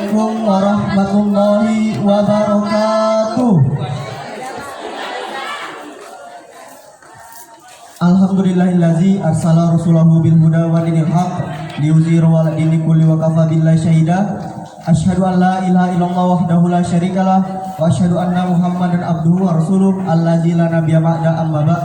Assalamualaikum warahmatullahi wabarakatuh. Alhamdulillahillazi arsala rasulahu bil huda wa dinil haq liyuzhirahu 'ala dini kulli wa kafa billahi syahida. Asyhadu an la ilaha illallah wahdahu la syarikalah wa asyhadu anna Muhammadan abduhu wa rasuluh allazi la nabiyya ba'da amma ba'd.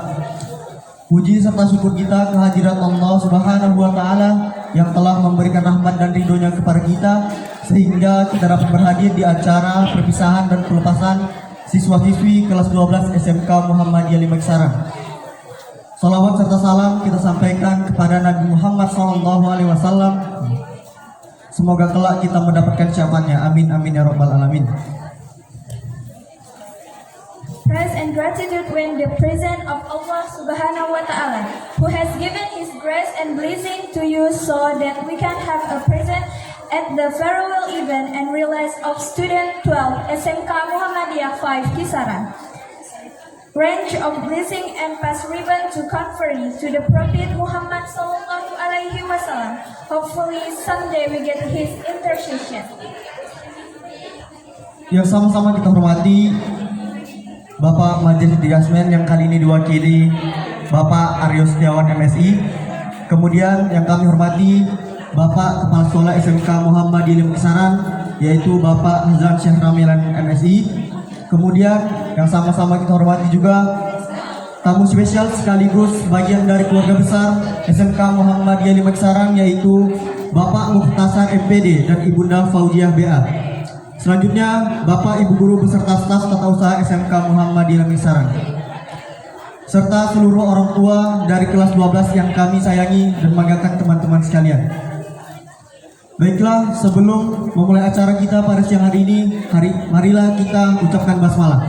Puji serta syukur kita kehadirat Allah Subhanahu wa taala yang telah memberikan rahmat dan ridhonya kepada kita sehingga kita dapat berhadir di acara perpisahan dan pelepasan siswa-siswi kelas 12 SMK Muhammadiyah Lima Kisaran. Salawat serta salam kita sampaikan kepada Nabi Muhammad SAW. Semoga kelak kita mendapatkan syafaatnya. Amin amin ya rabbal alamin. Praise and gratitude when the presence of Allah Subhanahu wa Ta'ala, who has given His grace and blessing to you so that we can have a present at the farewell event and realize of student 12 SMK Muhammadiyah 5 Kisaran. Range of blessing and pass ribbon to conferring to the Prophet Muhammad Sallallahu Alaihi Wasallam. Hopefully someday we get his intercession. Yang sama-sama kita hormati Bapak Majelis Diasmen yang kali ini diwakili Bapak Aryo Setiawan MSI. Kemudian yang kami hormati Bapak Kepala Sekolah SMK Muhammadiyah Lima Kisaran, yaitu Bapak Hazan Syekh Ramilan MSI. Kemudian yang sama-sama kita hormati juga tamu spesial sekaligus bagian dari keluarga besar SMK Muhammadiyah Lima Kisaran, yaitu Bapak Mukhtasar MPD dan Ibunda Fauziah BA. Selanjutnya Bapak Ibu Guru beserta staf tata usaha SMK Muhammadiyah Lima Kisaran, serta seluruh orang tua dari kelas 12 yang kami sayangi dan banggakan teman-teman sekalian. Baiklah, sebelum memulai acara kita pada siang hari ini, marilah kita ucapkan basmalah.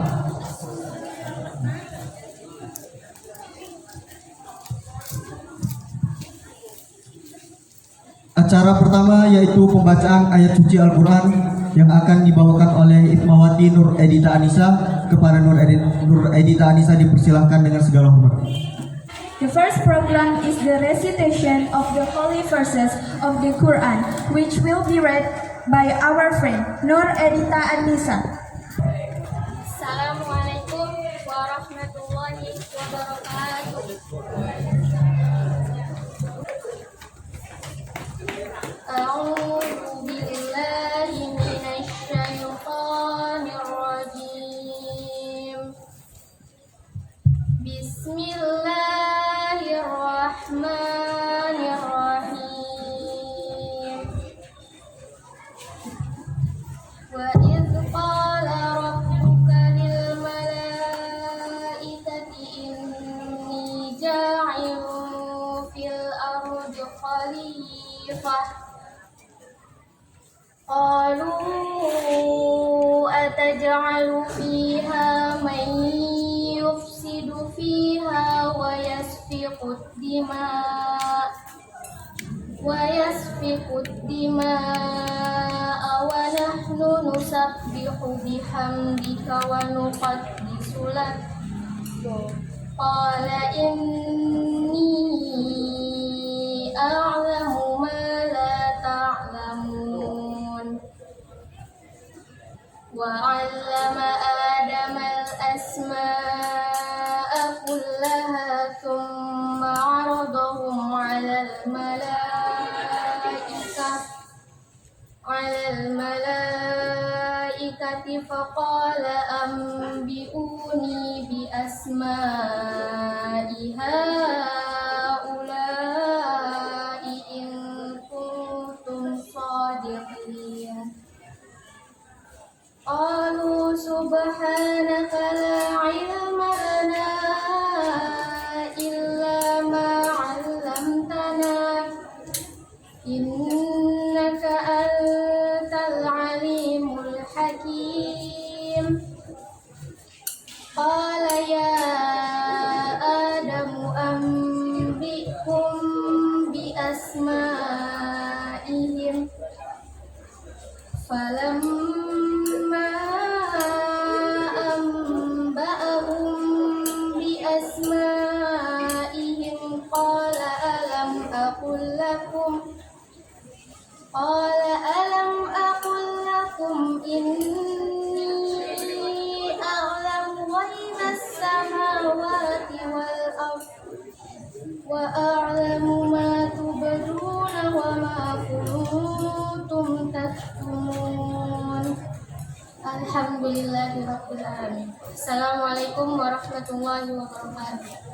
Acara pertama yaitu pembacaan ayat suci Al-Quran yang akan dibawakan oleh Ifmawati Nur Edita Anissa. Kepada Nur Edita Anissa dipersilahkan dengan segala hormat. The first program is the recitation of the holy verses of the Quran, which will be read by our friend Nur Edita Anissa. Assalamualaikum warahmatullahi wabarakatuh. A'udzu billahi minasy syaithanir rajim. Bismillahirrahmanirrahim. Wa idz qala rabbuka lil malaikati inni ja'ilun fil ardi khalifah. Qalu ataj'alu fiha man yufsidu fiha wa yasfiqud dima'a wa nahnu nusabbihu bihamdika wa nuqaddisu lak. Qala inni a'lamu ma la ta'lamun. Wa 'allama Adama al-asma'a kullaha thumma 'aradahum 'alal malaikati faqala anbi'uni bi asma'i haula'i in kuntum shadiqin. Qalu subhanaka la ilma lana illa ma 'allamtana innaka antal alimul hakim. Qala ya Adamu anbi'hum bi asma'ihim. Falamma anba'ahum bi asma'ihim qala alam aqul lakum إني أعلم غيب السماوات والأرض وأعلم ما تبدون وما كنتم تكتمون. Alhamdulillahirabbil alamin. Assalamualaikum warahmatullahi wabarakatuh.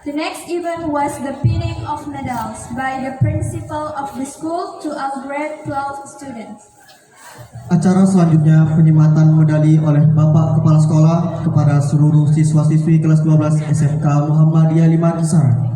The next event was the pinning of medals by the principal of the school to our grade 12 students. Acara selanjutnya penyematan medali oleh Bapak Kepala Sekolah kepada seluruh siswa-siswi kelas 12 SMK Muhammadiyah 5 Kisaran.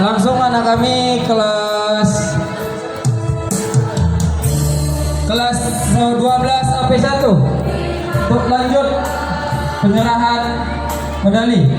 Langsung anak kami kelas 12 AP1 untuk lanjut penyerahan medali.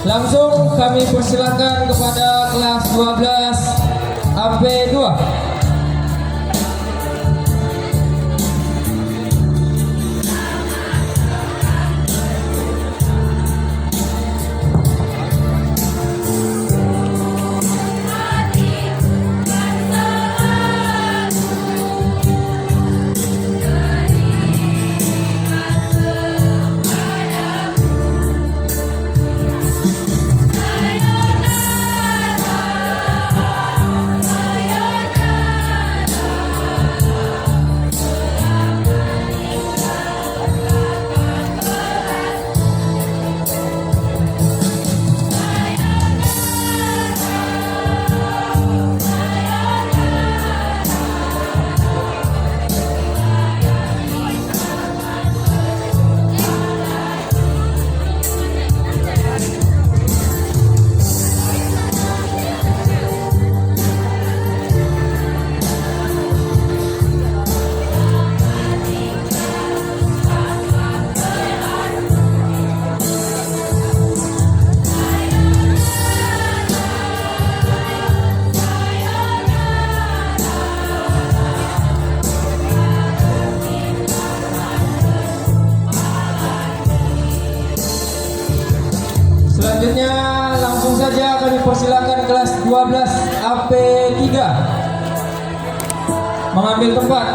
Langsung kami persilakan kepada kelas 12 AP2. Selanjutnya langsung saja kami persilakan kelas 12 AP3 mengambil tempat.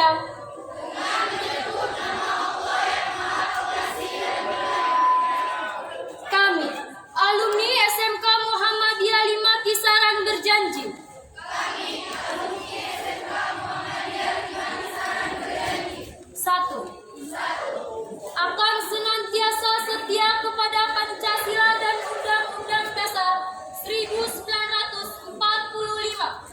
saya. Kami, alumni SMK Muhammadiyah 5 Kisaran berjanji. Satu, akan senantiasa setia kepada Pancasila dan Undang-Undang Dasar 1945.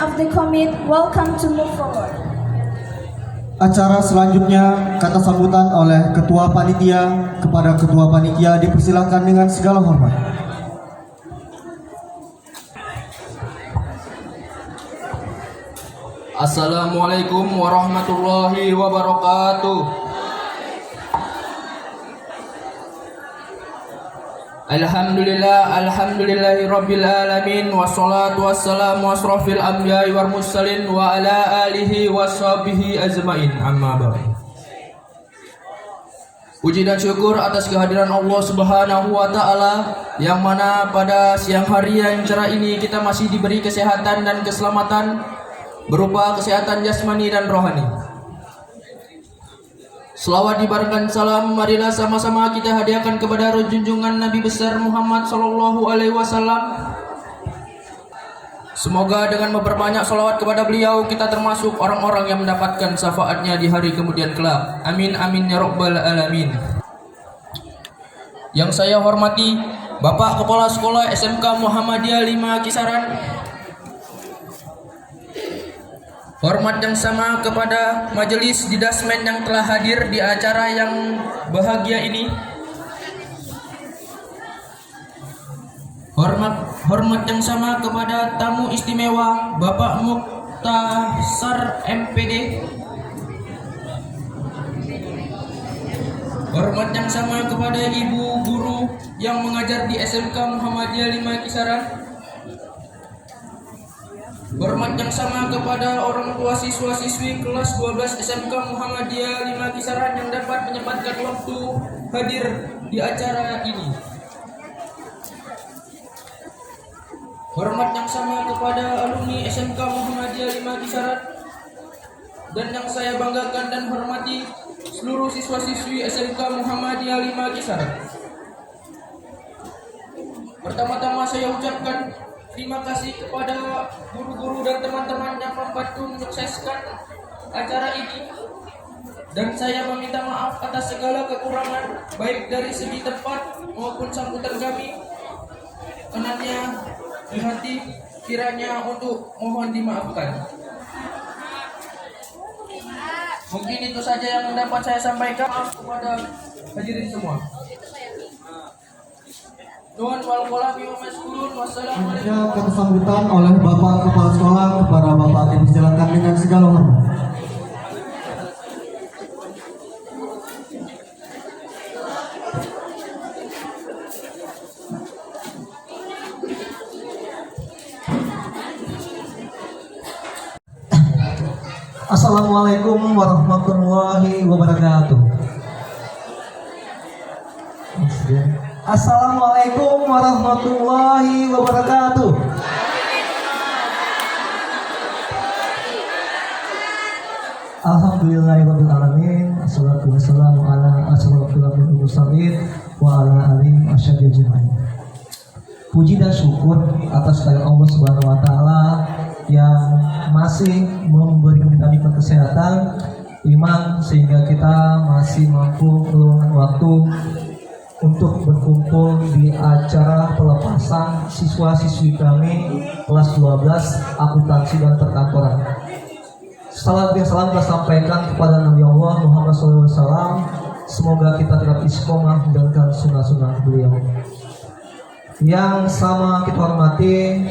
of the commit welcome to move forward. Acara selanjutnya kata sambutan oleh Ketua Panitia kepada Ketua Panitia dipersilakan dengan segala hormat. Assalamualaikum warahmatullahi wabarakatuh. Alhamdulillahi rabbil alamin, wassalatu wassalamu asrafil anbiya'i wal mursalin wa ala alihi washabihi ajmain, amma ba'd. Puji dan syukur atas kehadiran Allah Subhanahu wa taala, yang mana pada siang hari yang cerah ini kita masih diberi kesehatan dan keselamatan berupa kesehatan jasmani dan rohani. Selawat dibarengan salam, marilah sama-sama kita hadiahkan kepada junjungan Nabi besar Muhammad sallallahu alaihi wasallam. Semoga dengan memperbanyak selawat kepada beliau kita termasuk orang-orang yang mendapatkan syafaatnya di hari kemudian kelak. Amin amin ya rabbal alamin. Yang saya hormati Bapak Kepala Sekolah SMK Muhammadiyah 5 Kisaran. Hormat yang sama kepada majelis didasmen yang telah hadir di acara yang bahagia ini. Hormat yang sama kepada tamu istimewa Bapak Muktasar MPD. Hormat yang sama kepada ibu guru yang mengajar di SMK Muhammadiyah 5 Kisaran. Hormat yang sama kepada orang tua siswa-siswi kelas 12 SMK Muhammadiyah 5 Kisaran yang dapat menyempatkan waktu hadir di acara ini. Hormat yang sama kepada alumni SMK Muhammadiyah 5 Kisaran, dan yang saya banggakan dan hormati seluruh siswa-siswi SMK Muhammadiyah 5 Kisaran. Pertama-tama saya ucapkan terima kasih kepada guru-guru dan teman-teman yang membantu menyukseskan acara ini, dan saya meminta maaf atas segala kekurangan baik dari segi tempat maupun sambutan kami. Kenanya di hati kiranya untuk mohon dimaafkan. Mungkin itu saja yang dapat saya sampaikan. Maaf kepada hadirin semua. Selanjutnya kata sambutan oleh Bapak Kepala Sekolah kepada Bapak dipersilakan dengan segala hormat. Assalamualaikum warahmatullahi wabarakatuh. Assalamualaikum warahmatullahi wabarakatuh. Alhamdulillahirabbil alamin. Assalatu wassalamu ala asyrofil mursalin wa ala alihi wasyahbihi ajmain. Puji dan syukur atas kehadirat Allah Subhanahu wa taala yang masih memberi kita nikmat kesehatan, iman, sehingga kita masih mampu meluangkan waktu untuk berkumpul di acara pelepasan siswa-siswi kami kelas 12 akuntansi dan perkantoran. Salam dan salam kita sampaikan kepada Nabi Allah Muhammad SAW. Semoga kita tetap istiqomah menjalankan sunnah-sunnah beliau. Yang sama kita hormati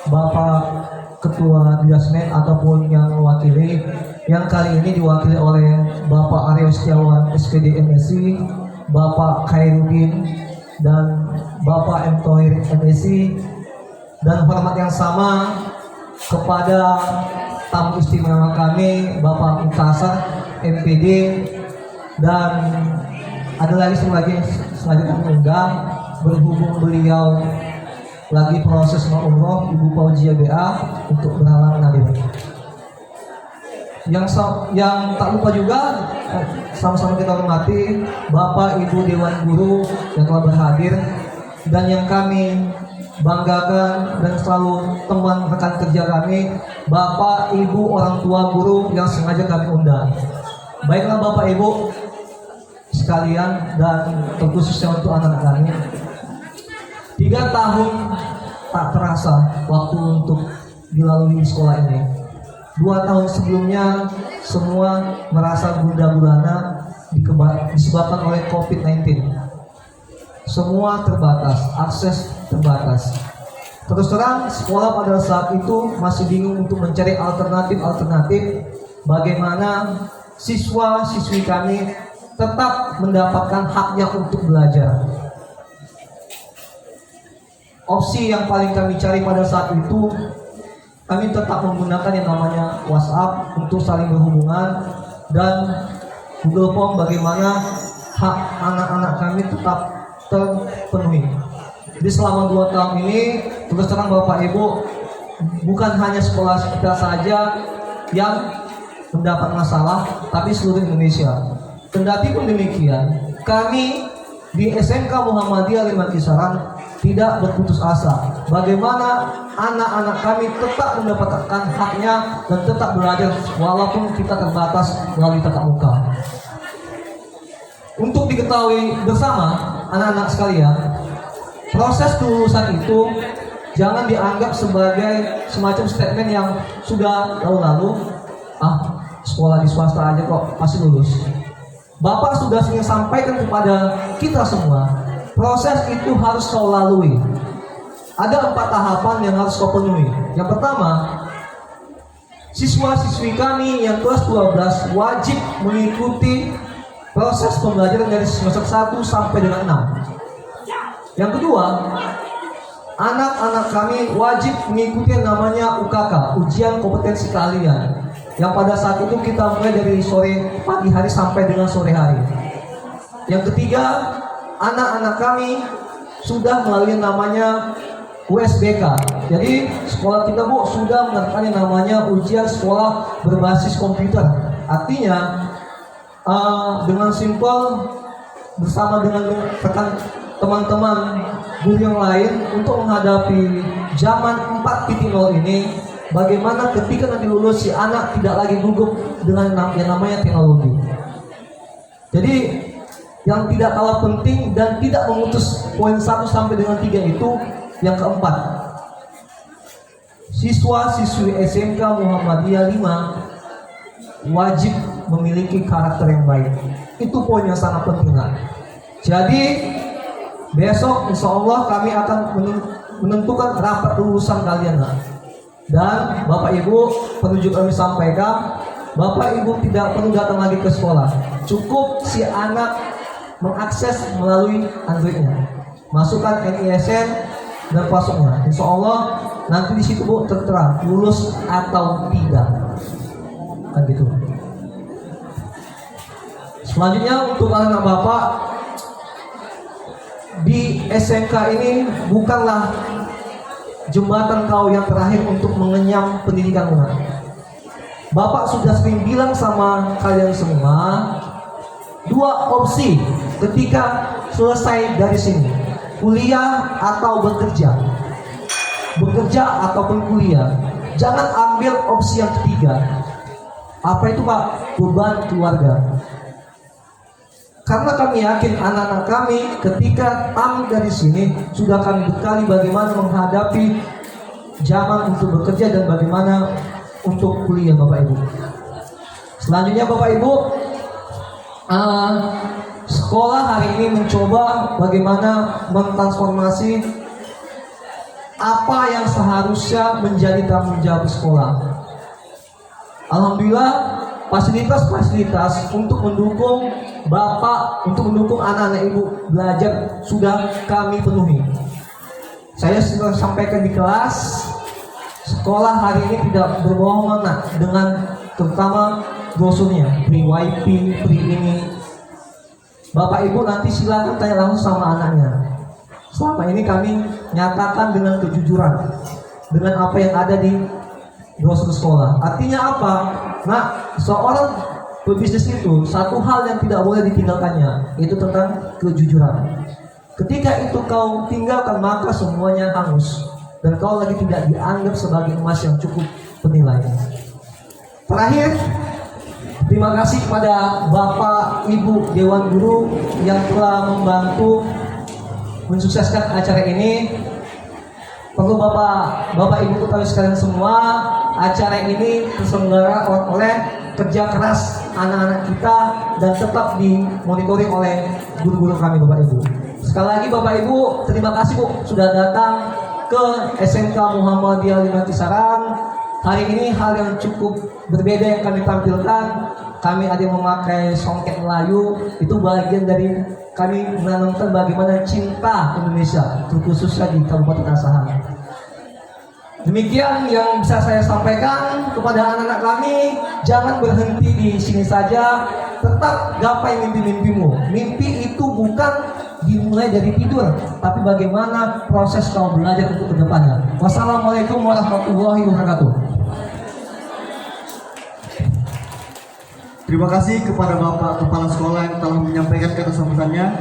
Bapak Ketua Didasmen ataupun yang mewakili, yang kali ini diwakili oleh Bapak Aryo Setiawan SPD MSI, Bapak Khairuddin, dan Bapak M. Thohir MSI, dan hormat yang sama kepada tamu istimewa kami Bapak Muktasar MPD, dan ada lagi selanjutnya mengundang berhubung beliau lagi proses umroh Ibu Fauzia BA untuk berhalangan hadir. Yang tak lupa juga sama-sama kita hormati Bapak Ibu Dewan Guru yang telah berhadir, dan yang kami banggakan dan selalu teman rekan kerja kami Bapak Ibu orang tua guru yang sengaja kami undang. Baiklah Bapak Ibu sekalian, dan terkhususnya untuk anak-anak kami, 3 tahun tak terasa waktu untuk dilalui di sekolah ini. 2 tahun sebelumnya semua merasa gundah gulana disebabkan oleh COVID-19. Semua terbatas, akses terbatas. Terus terang sekolah pada saat itu masih bingung untuk mencari alternatif bagaimana siswa-siswi kami tetap mendapatkan haknya untuk belajar. Opsi yang paling kami cari pada saat itu, kami tetap menggunakan yang namanya WhatsApp untuk saling berhubungan dan Google Form bagaimana hak anak-anak kami tetap terpenuhi. Jadi selama 2 tahun ini, terus terang Bapak Ibu, bukan hanya sekolah kita saja yang mendapat masalah, tapi seluruh Indonesia. Kendati pun demikian, kami di SMK Muhammadiyah 5 Kisaran tidak berputus asa. Bagaimana anak-anak kami tetap mendapatkan haknya dan tetap belajar walaupun kita terbatas melalui tatap muka. Untuk diketahui bersama anak-anak sekalian, proses kelulusan itu jangan dianggap sebagai semacam statement yang sudah lalu-lalu, sekolah di swasta aja kok pasti lulus. Bapak sudah sering sampaikan kepada kita semua, proses itu harus kau lalui. Ada 4 tahapan yang harus kau penuhi. Yang pertama, siswa-siswi kami yang kelas 12 wajib mengikuti proses pembelajaran dari semester 1 sampai dengan 6. Yang kedua, anak-anak kami wajib mengikuti yang namanya UKK, ujian kompetensi keahlian, yang pada saat itu kita mulai dari pagi hari sampai dengan sore hari. Yang ketiga, anak-anak kami sudah melalui namanya USBK. Jadi sekolah kita sudah menerapkan yang namanya ujian sekolah berbasis komputer. Artinya dengan simpel bersama dengan rekan teman-teman guru yang lain untuk menghadapi zaman 4.0 ini, bagaimana ketika nanti lulus si anak tidak lagi gugup dengan yang namanya teknologi. Jadi yang tidak kalah penting dan tidak memutus poin 1 sampai dengan 3 itu yang keempat, siswa-siswi SMK Muhammadiyah 5 wajib memiliki karakter yang baik. Itu poin yang sangat penting. Jadi besok insya Allah kami akan menentukan rapat lulusan kalian. Dan Bapak Ibu perlu juga kami sampaikan, Bapak Ibu tidak perlu datang lagi ke sekolah. Cukup si anak mengakses melalui Androidnya, masukkan NISN dan passwordnya. Insya Allah nanti di situ tertera lulus atau tidak. Kan gitu. Selanjutnya untuk anak-anak Bapak di SMK ini bukanlah jembatan kau yang terakhir untuk mengenyam pendidikanmu. Bapak sudah sering bilang sama kalian semua, 2 opsi ketika selesai dari sini, kuliah atau bekerja ataupun kuliah. Jangan ambil opsi yang ketiga. Apa itu Pak? Beban keluarga. Karena kami yakin anak-anak kami ketika tamat dari sini sudah kami bekali bagaimana menghadapi zaman untuk bekerja dan bagaimana untuk kuliah Bapak Ibu. Selanjutnya Bapak Ibu, sekolah hari ini mencoba bagaimana mentransformasi apa yang seharusnya menjadi tanggung jawab sekolah. Alhamdulillah fasilitas-fasilitas untuk mendukung Bapak, untuk mendukung anak-anak Ibu belajar sudah kami penuhi. Saya sudah sampaikan di kelas, sekolah hari ini tidak berbohong dengan terutama brosurnya, free wifi, free ini. Bapak Ibu nanti silakan tanya langsung sama anaknya. Selama ini kami nyatakan dengan kejujuran dengan apa yang ada di brosur sekolah. Artinya apa? Nah, seorang pebisnis itu satu hal yang tidak boleh ditinggalkannya, itu tentang kejujuran. Ketika itu kau tinggalkan, maka semuanya hangus dan kau lagi tidak dianggap sebagai emas yang cukup bernilai. Terakhir, terima kasih kepada Bapak Ibu Dewan Guru yang telah membantu mensukseskan acara ini. Perlu Bapak Ibu ketahui sekalian semua, acara ini terselenggara oleh kerja keras anak-anak kita dan tetap dimonitoring oleh guru-guru kami Bapak Ibu. Sekali lagi Bapak Ibu, terima kasih Bu sudah datang ke SMK Muhammadiyah 5 Kisaran. Hari ini hal yang cukup berbeda yang kami tampilkan. Kami ada yang memakai songket Melayu, itu bagian dari kami menanamkan bagaimana cinta Indonesia, terkhususnya di Kabupaten Asahan. Demikian yang bisa saya sampaikan kepada anak-anak kami. Jangan berhenti di sini saja, tetap gapai mimpi-mimpimu. Mimpi itu bukan dimulai dari tidur, tapi bagaimana proses kau belajar untuk kedepannya. Wassalamualaikum warahmatullahi wabarakatuh. Terima kasih kepada Bapak Kepala Sekolah yang telah menyampaikan kata sambutannya.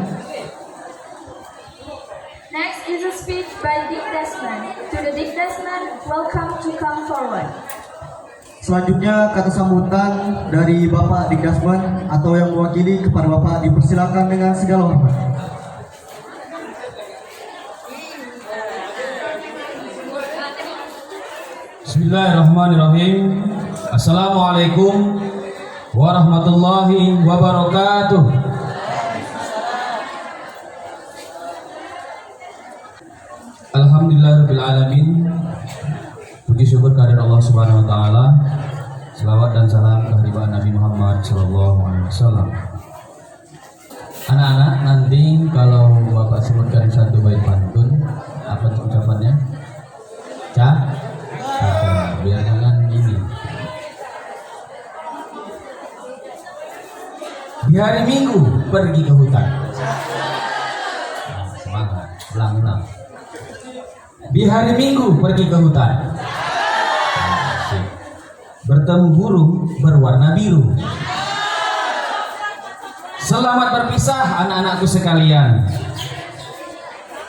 Next is a speech by Dikdasman. To the Dikdasman, welcome to come forward. Selanjutnya kata sambutan dari Bapak Dikdasman atau yang mewakili kepada Bapak dipersilakan dengan segala hormat. Bismillahirrahmanirrahim. Assalamualaikum warahmatullahi wabarakatuh. Alhamdulillahirabbil alamin. Puji syukur kehadirat Allah Subhanahu wa taala. Selawat dan salam kehadirat Nabi Muhammad sallallahu alaihi wasallam. Anak-anak, nanti kalau Bapak sebutkan satu bait pantun, apa ucapannya? Cak, biar jangan gini. Di hari Minggu pergi ke hutan. Semangat, ulang-ulang. Di hari Minggu pergi ke hutan. Bertemu burung berwarna biru. Selamat berpisah anak-anakku sekalian.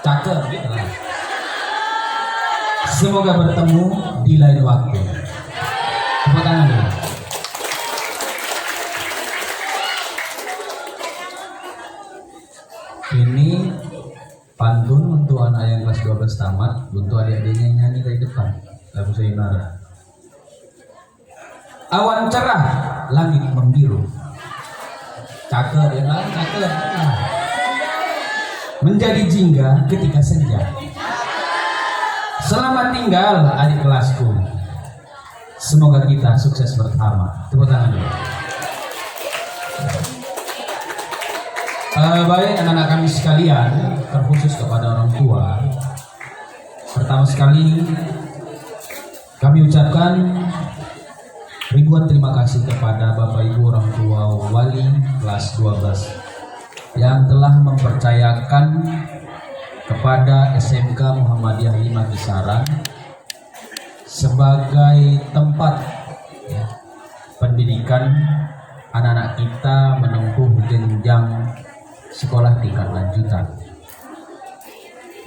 Cakep gitu lah. Semoga bertemu di lain waktu. Tepuk tangan dulu. Ini pantun untuk anak yang kelas 12 tamat, untuk adik-adiknya yang nyanyi dari depan. Lagu sayonara. Awan cerah, langit membiru. Cakep ya kan? Cakep. Menjadi jingga ketika senja. Selamat tinggal adik kelasku. Semoga kita sukses bersama. Tepuk tangan dulu. Baik anak-anak kami sekalian, terkhusus kepada orang tua. Pertama sekali kami ucapkan ribuan terima kasih kepada Bapak Ibu orang tua wali kelas 12 yang telah mempercayakan kepada SMK Muhammadiyah 5 Kisaran sebagai tempat ya, pendidikan anak-anak kita menempuh jenjang sekolah tingkat lanjutan.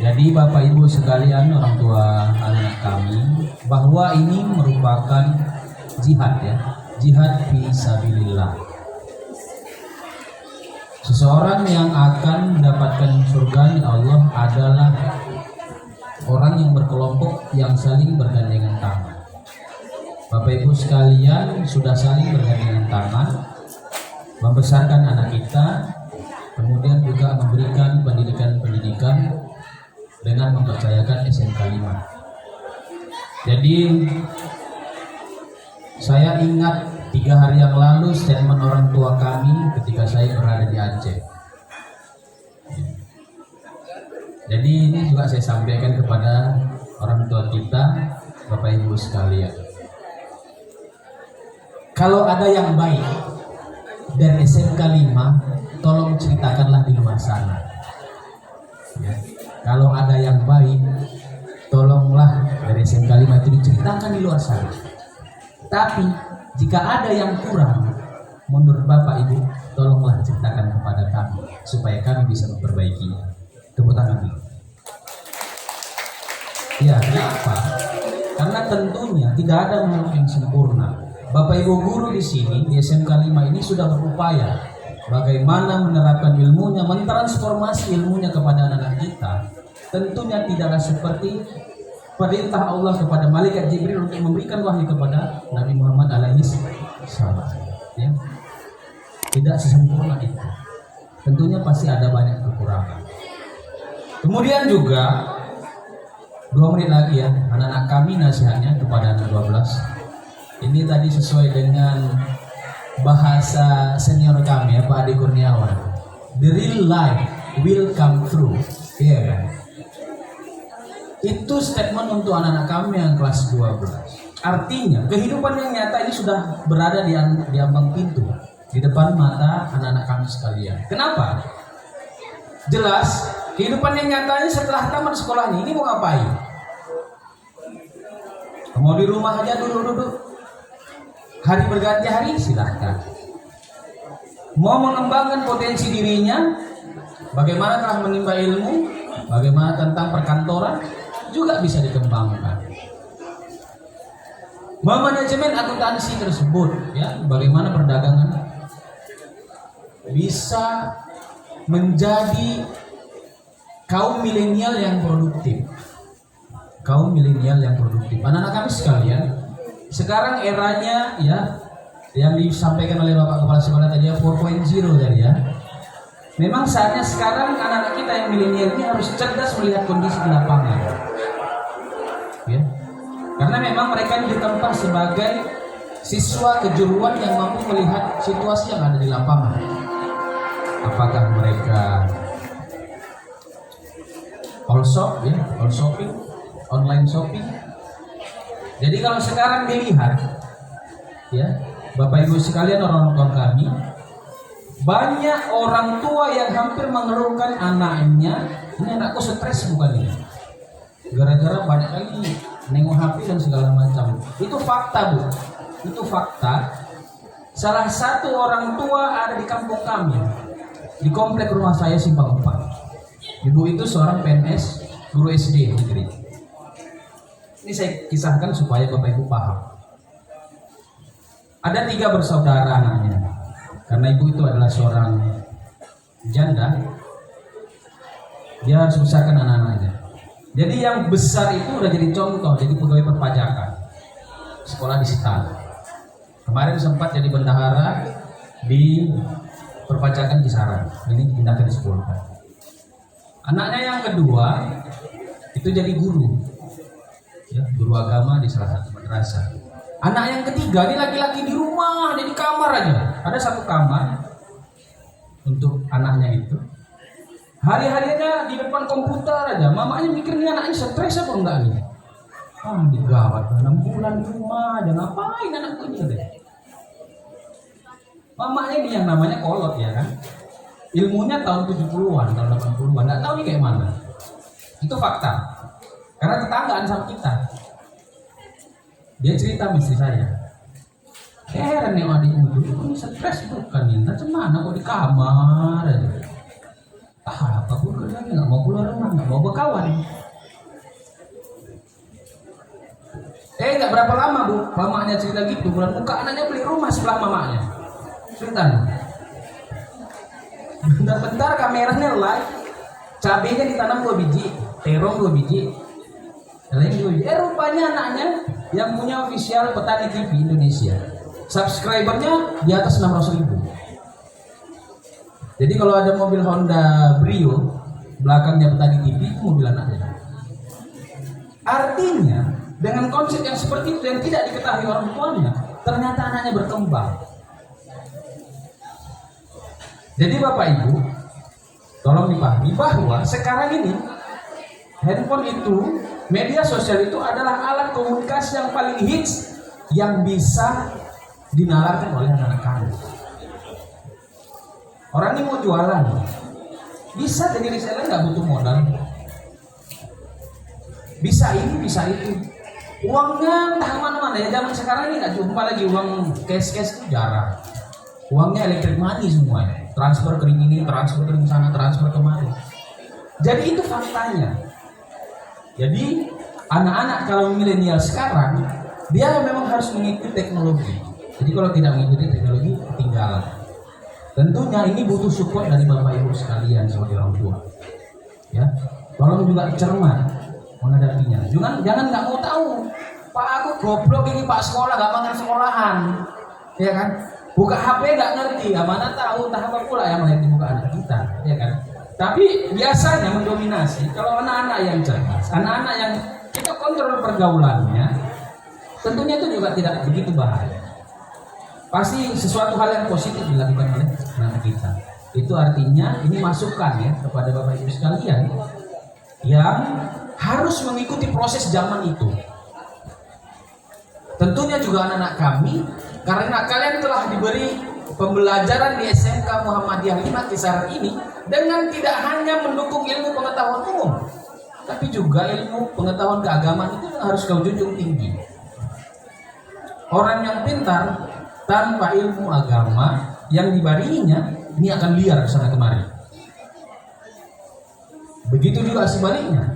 Jadi Bapak Ibu sekalian orang tua anak kami, bahwa ini merupakan jihad ya, jihad fisabilillah. Seseorang yang akan mendapatkan surga Allah adalah orang yang berkelompok yang saling bergandengan tangan. Bapak Ibu sekalian sudah saling bergandengan tangan membesarkan anak kita, kemudian juga memberikan pendidikan-pendidikan dengan mempercayakan SMK 5. Jadi saya ingat 3 hari yang lalu statement orang tua kami ketika saya berada di Aceh. Jadi ini juga saya sampaikan kepada orang tua kita, Bapak Ibu sekalian. Kalau ada yang baik dari SMK 5, tolong ceritakanlah di luar sana. Ya. Kalau ada yang baik, tolonglah dari SMK 5 itu diceritakan di luar sana. Tapi jika ada yang kurang, menurut Bapak Ibu, tolonglah ceritakan kepada kami supaya kami bisa memperbaikinya. Tepuk tangan dulu. Ya, kenapa? Karena tentunya tidak ada makhluk yang sempurna. Bapak Ibu guru di sini di SMK 5 ini sudah berupaya bagaimana menerapkan ilmunya, mentransformasi ilmunya kepada anak-anak kita. Tentunya tidaklah seperti perintah Allah kepada malaikat Jibril untuk memberikan wahyu kepada Nabi Muhammad alaihi salam. Ya. Tidak sesempurna itu. Tentunya pasti ada banyak kekurangan. Kemudian juga 2 menit lagi ya, anak-anak kami nasihatnya kepada anak 12. Ini tadi sesuai dengan bahasa senior kami ya, Pak Adi Kurniawan. The real life will come through. Iya kan? Itu statement untuk anak-anak kami yang kelas 12. Artinya kehidupan yang nyata ini sudah berada di ambang pintu, di depan mata anak-anak kami sekalian. Kenapa? Jelas, kehidupan yang nyatanya setelah tamat sekolah ini mau ngapain? Mau di rumah aja duduk-duduk. Hari berganti hari silahkan. Mau mengembangkan potensi dirinya, bagaimana telah menimba ilmu, bagaimana tentang perkantoran, juga bisa dikembangkan. Manajemen akuntansi tersebut, ya, bagaimana perdagangan bisa menjadi kaum milenial yang produktif. Kaum milenial yang produktif. Anak-anak kami sekalian, sekarang eranya ya yang disampaikan oleh Bapak Kepala Sekolah tadi ya 4.0 tadi ya. Memang saatnya sekarang anak-anak kita yang milenial ini harus cerdas melihat kondisi di lapangan. Ya. Karena memang mereka ditempa sebagai siswa kejuruan yang mampu melihat situasi yang ada di lapangan. Apakah mereka all shop ya, all shopping, online shopping. Jadi kalau sekarang dilihat ya, Bapak Ibu sekalian, orang tua kami, banyak orang tua yang hampir mengeluhkan anaknya, ini anakku stres bukan ini, gara-gara banyak kali nengok HP dan segala macam. Itu fakta Bu, itu fakta. Salah satu orang tua ada di kampung kami, di komplek rumah saya Simpang 4. Ibu itu seorang PNS, guru SD negeri. Ini saya kisahkan supaya Bapak Ibu paham. Ada 3 bersaudara anaknya. Karena ibu itu adalah seorang janda, dia harus besarkan anak-anaknya. Jadi yang besar itu udah jadi contoh, jadi pegawai perpajakan, sekolah di Sitan. Kemarin sempat jadi bendahara di perpajakan Kisaran. Ini pindahkan di sekolah. Anaknya yang kedua itu jadi guru, ya, guru agama di salah satu madrasah. Anak yang ketiga ini laki-laki di rumah, dia di kamar aja. Ada 1 kamar untuk anaknya itu. Hari-harinya di depan komputer aja. Mamanya mikir nih anaknya stres apa enggak nih? Ah, digawat 6 bulan di rumah aja, ngapain anakku ini deh? Mamanya ini yang namanya kolot ya kan? Ilmunya tahun 70-an, tahun 80-an, nggak tahu nih kayak mana. Itu fakta. Karena tetanggaan sama kita. Dia cerita sama istri saya, heran nih adikmu dulu, ini stres bukan ya? Macam mana kok di kamar aja? Apa pun kerjanya, nggak mau keluar rumah, nggak mau berkawan. Nggak berapa lama Bu, mamanya cerita gitu, bulan muka anaknya beli rumah sebelah mamanya. Cerita. Bentar-bentar kameranya live, cabenya ditanam 2 biji, terong 2 biji. Rupanya anaknya yang punya official Petani TV Indonesia, subscribernya di atas 600.000. Jadi kalau ada mobil Honda Brio belakangnya Petani TV, itu mobil anaknya. Artinya dengan konsep yang seperti itu yang tidak diketahui orang tuanya, ternyata anaknya berkembang. Jadi Bapak Ibu, tolong dipahami bahwa sekarang ini handphone itu, media sosial itu adalah alat komunikasi yang paling hits yang bisa dinalarkan oleh anak-anak kami. Orang ini mau jualan, bisa jadi reseller, nggak butuh modal. Bisa ini, bisa itu. Uangnya entah mana-mana ya, zaman sekarang ini nggak jumpa lagi uang cash itu jarang. Uangnya electric money semuanya. Transfer ke ini, transfer ke sana, transfer kemari. Jadi itu faktanya. Jadi anak-anak kalau milenial sekarang, dia memang harus mengikuti teknologi. Jadi kalau tidak mengikuti teknologi, ketinggalan. Tentunya ini butuh support dari Bapak Ibu sekalian sebagai orang tua. Ya, tolong juga cermat menghadapinya. Jangan nggak mau tahu. Pak aku goblok ini Pak sekolah nggak makan sekolahan, ya kan? Buka HP nggak ngerti, mana tahu entah apa pula yang lain dibuka anak kita, ya kan? Tapi biasanya mendominasi kalau anak-anak yang cerdas, anak-anak yang kita kontrol pergaulannya, tentunya itu juga tidak begitu bahaya. Pasti sesuatu hal yang positif dilakukan oleh anak kita. Itu artinya ini masukan ya kepada Bapak Ibu sekalian yang harus mengikuti proses zaman itu. Tentunya juga anak-anak kami, karena kalian telah diberi pembelajaran di SMK Muhammadiyah 5 Kisaran ini dengan tidak hanya mendukung ilmu pengetahuan umum, tapi juga ilmu pengetahuan keagamaan itu harus kau junjung tinggi. Orang yang pintar tanpa ilmu agama yang dibaringinya ini akan liar kesana kemari. Begitu juga sebaliknya.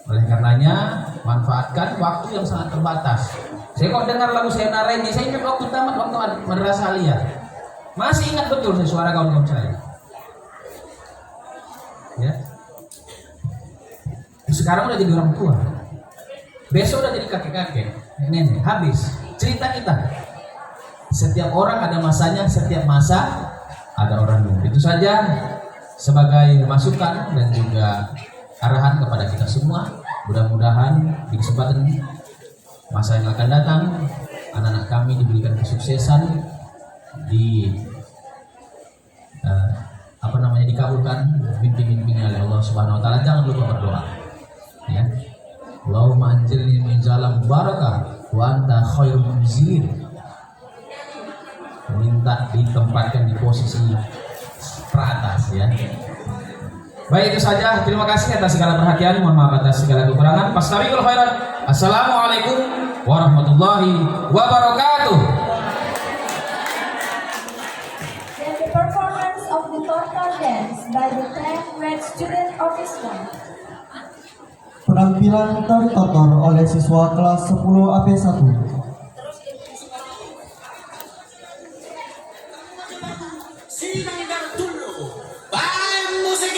Oleh karenanya manfaatkan waktu yang sangat terbatas. Saya kok dengar lagu saya Narendi, saya ingat waktu tamat waktu madrasah aliyah. Masih ingat betul saya suara kawan-kawan saya. Ya. Sekarang udah jadi orang tua. Besok udah jadi kakek-kakek, nenek. Habis cerita kita. Setiap orang ada masanya, setiap masa ada orangnya. Itu saja sebagai masukan dan juga arahan kepada kita semua. Mudah-mudahan di kesempatan masa yang akan datang anak-anak kami diberikan kesuksesan, dikabulkan mimpi-mimpinya oleh Allah Subhanahu wa taala. Jangan lupa berdoa. Ya. Allahumma anjilni min jalam barakah wa anta khairul munzilin. Minta ditempatkan di posisi teratas ya. Baik, itu saja. Terima kasih atas segala perhatian. Mohon maaf atas segala kekurangan. Fastabiqul khairat. Assalamualaikum warahmatullahi wabarakatuh. Then the performance of the total dance by the 10 grade student orchestra. Penampilan tertotor oleh siswa kelas 10 AP1. Sinanggar dulu, bang musik.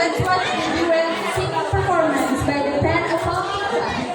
Let's watch the duet singing performance by the band of Palmita.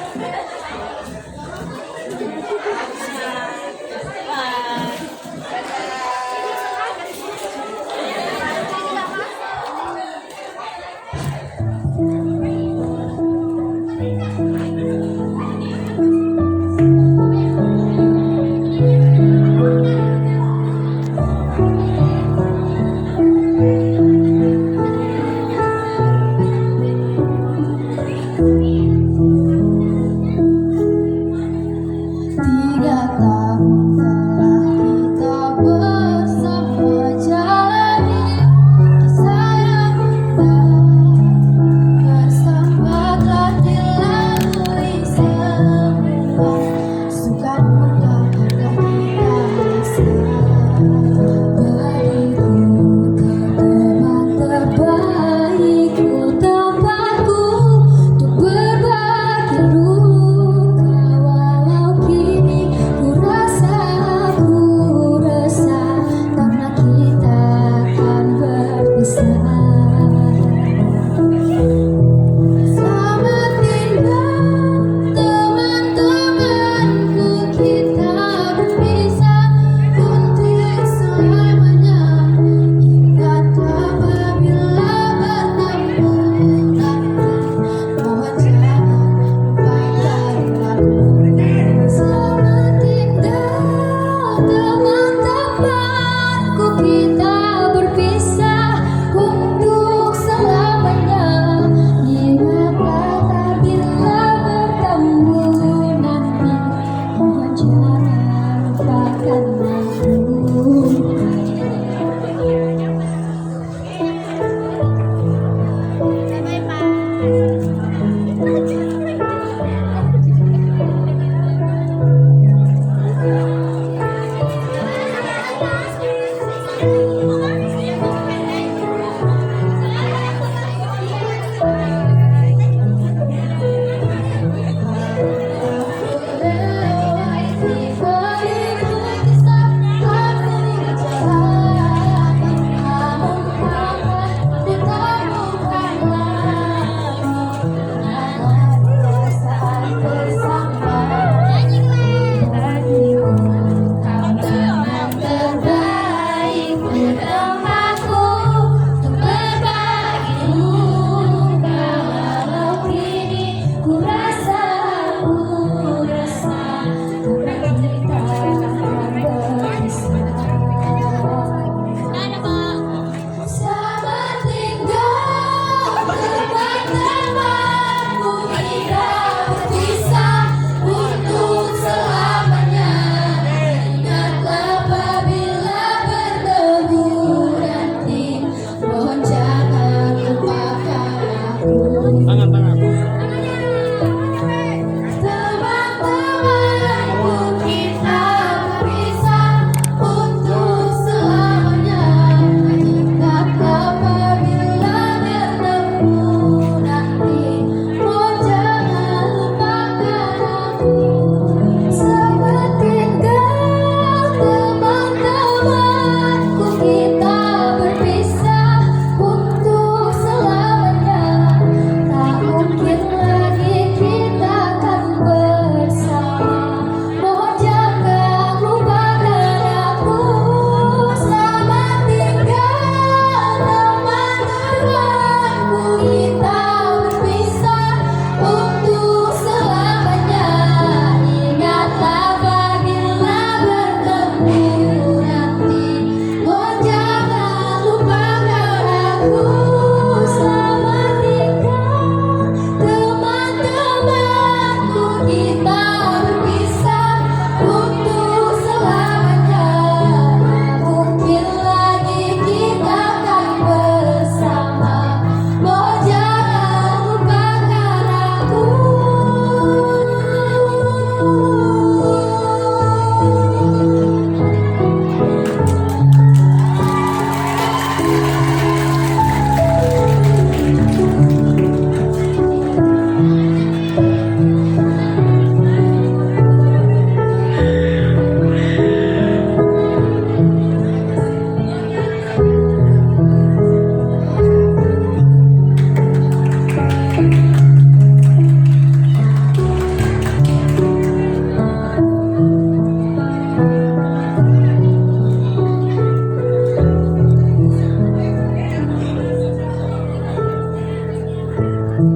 Terima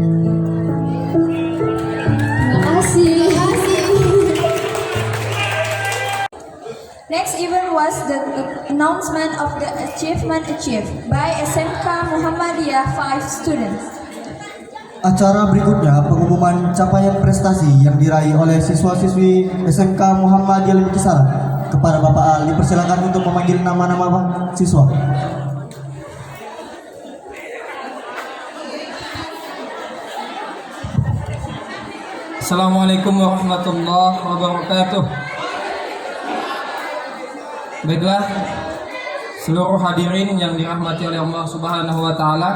kasih. Next event was the announcement of the achievement achieved by SMK Muhammadiyah 5 students. Acara berikutnya pengumuman capaian prestasi yang diraih oleh siswa-siswi SMK Muhammadiyah Limbu Kisaran. Kepada Bapak Ali, persilakan untuk memanggil nama-nama siswa. Assalamualaikum warahmatullahi wabarakatuh. Baiklah, seluruh hadirin yang dirahmati oleh Allah Subhanahu wa taala,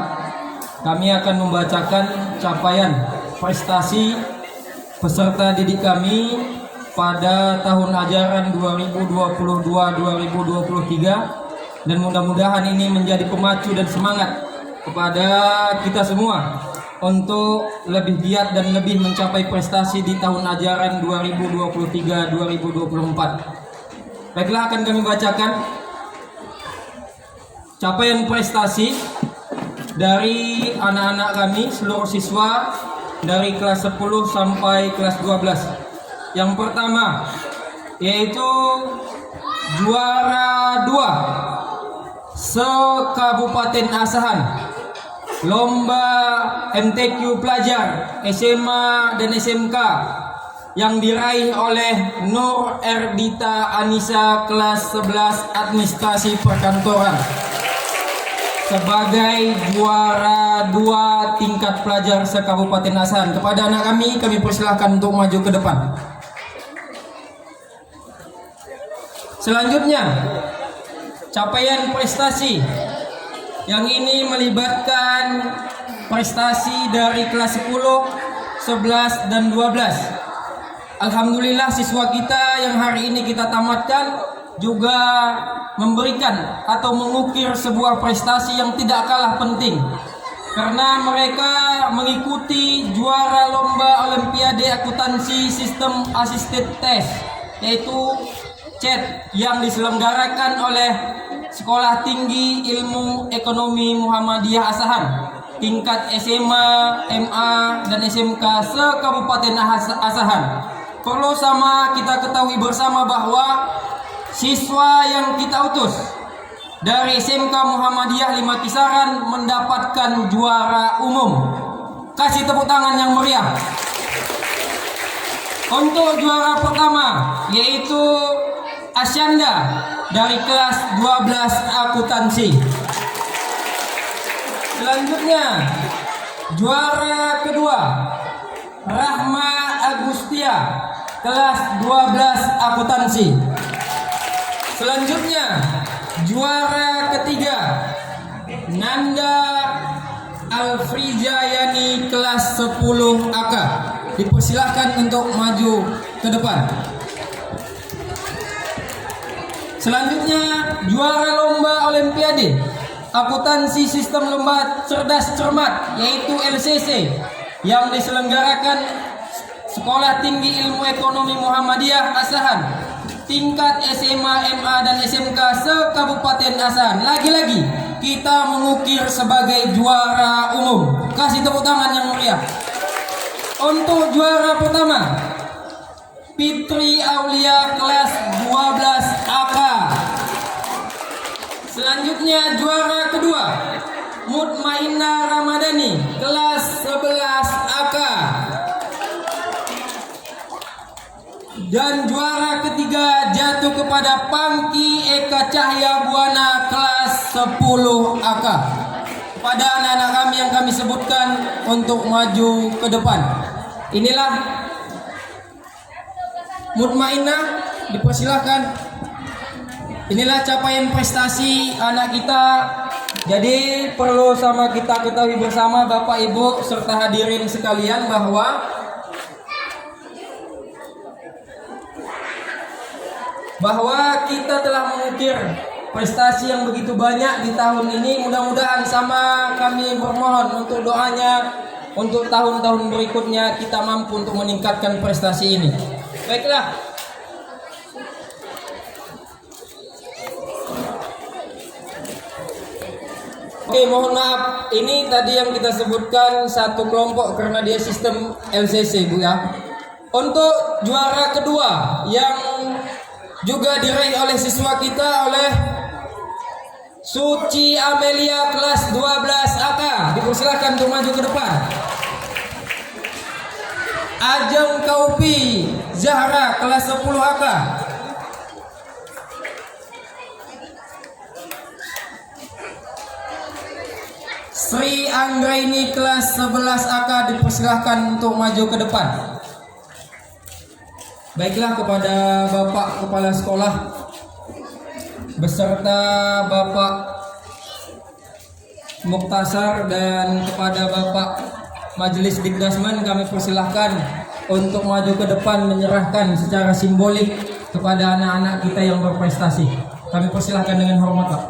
kami akan membacakan capaian prestasi peserta didik kami pada tahun ajaran 2022-2023, dan mudah-mudahan ini menjadi pemacu dan semangat kepada kita semua untuk lebih giat dan lebih mencapai prestasi di tahun ajaran 2023-2024. Baiklah, akan kami bacakan capaian prestasi dari anak-anak kami, seluruh siswa dari kelas 10 sampai kelas 12. Yang pertama yaitu juara 2 se-Kabupaten Asahan, lomba MTQ pelajar SMA dan SMK, yang diraih oleh Nur Erdita Anissa kelas 11 Administrasi Perkantoran sebagai juara 2 tingkat pelajar se-Kabupaten Asahan. Kepada anak kami persilahkan untuk maju ke depan. Selanjutnya, capaian prestasi yang ini melibatkan prestasi dari kelas 10, 11, dan 12. Alhamdulillah, siswa kita yang hari ini kita tamatkan juga memberikan atau mengukir sebuah prestasi yang tidak kalah penting, karena mereka mengikuti juara lomba Olimpiade Akuntansi Sistem Assisted Test, yaitu CET, yang diselenggarakan oleh Sekolah Tinggi Ilmu Ekonomi Muhammadiyah Asahan tingkat SMA, MA, dan SMK se-Kabupaten Asahan. Perlu sama kita ketahui bersama bahwa siswa yang kita utus dari SMK Muhammadiyah 5 Kisaran mendapatkan juara umum. Kasih tepuk tangan yang meriah. Untuk juara pertama yaitu Asyanda dari kelas 12 akuntansi. Selanjutnya, juara kedua Rahma Agustia kelas 12 akuntansi. Selanjutnya, juara ketiga Nanda Alfrijayani kelas 10 AK. Dipersilahkan untuk maju ke depan. Selanjutnya, juara lomba Olimpiade Akuntansi Sistem Lomba Cerdas Cermat yaitu LCC yang diselenggarakan Sekolah Tinggi Ilmu Ekonomi Muhammadiyah Asahan tingkat SMA, MA, dan SMK se-Kabupaten Asahan. Lagi-lagi kita mengukir sebagai juara umum. Kasih tepuk tangan yang meriah. Untuk juara pertama, Fitri Aulia kelas 12 AK. Selanjutnya, juara kedua Mutmainah Ramadhani kelas 11 AK. Dan juara ketiga jatuh kepada Pangki Eka Cahya Buana kelas 10 AK. Pada anak-anak kami yang kami sebutkan untuk maju ke depan. Inilah Mutmainah, dipersilahkan. Inilah capaian prestasi anak kita. Jadi perlu sama kita ketahui bersama Bapak Ibu serta hadirin sekalian bahwa kita telah mengukir prestasi yang begitu banyak di tahun ini. Mudah-mudahan sama kami bermohon untuk doanya untuk tahun-tahun berikutnya kita mampu untuk meningkatkan prestasi ini. Baiklah, Oke, mohon maaf. Ini tadi yang kita sebutkan satu kelompok karena dia sistem LCC, Bu ya. Untuk juara kedua yang juga diraih oleh siswa kita oleh Suci Amelia kelas 12 AK. Dipersilakan untuk maju ke depan. Ajeng Kaupi Zahra kelas 10 AK. Sri Anggraini kelas 11 AK dipersilahkan untuk maju ke depan. Baiklah, kepada Bapak Kepala Sekolah beserta Bapak Muktasar dan kepada Bapak Majelis Dikdasmen kami persilahkan untuk maju ke depan menyerahkan secara simbolik kepada anak-anak kita yang berprestasi. Kami persilahkan dengan hormat, Pak.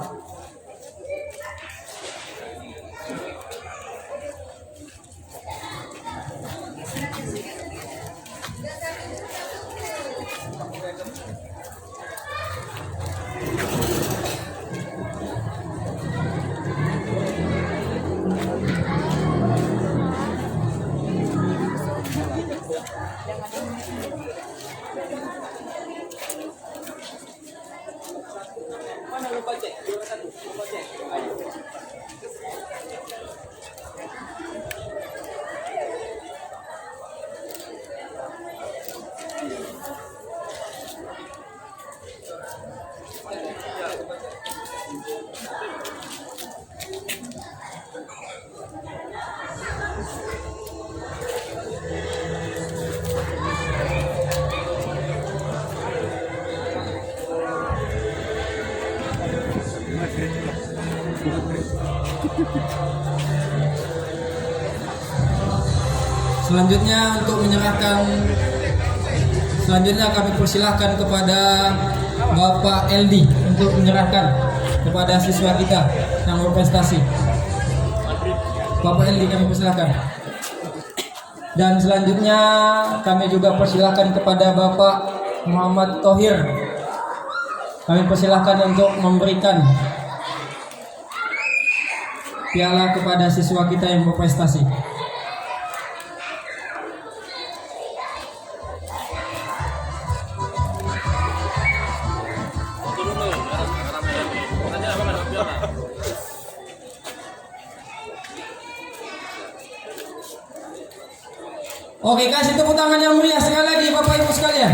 Selanjutnya kami persilahkan kepada Bapak LD untuk menyerahkan kepada siswa kita yang berprestasi. Bapak LD kami persilahkan. Dan selanjutnya kami juga persilahkan kepada Bapak Muhammad Thohir. Kami persilahkan untuk memberikan piala kepada siswa kita yang berprestasi. Oke, kasih tepuk tangan yang meriah sekali lagi Bapak Ibu sekalian.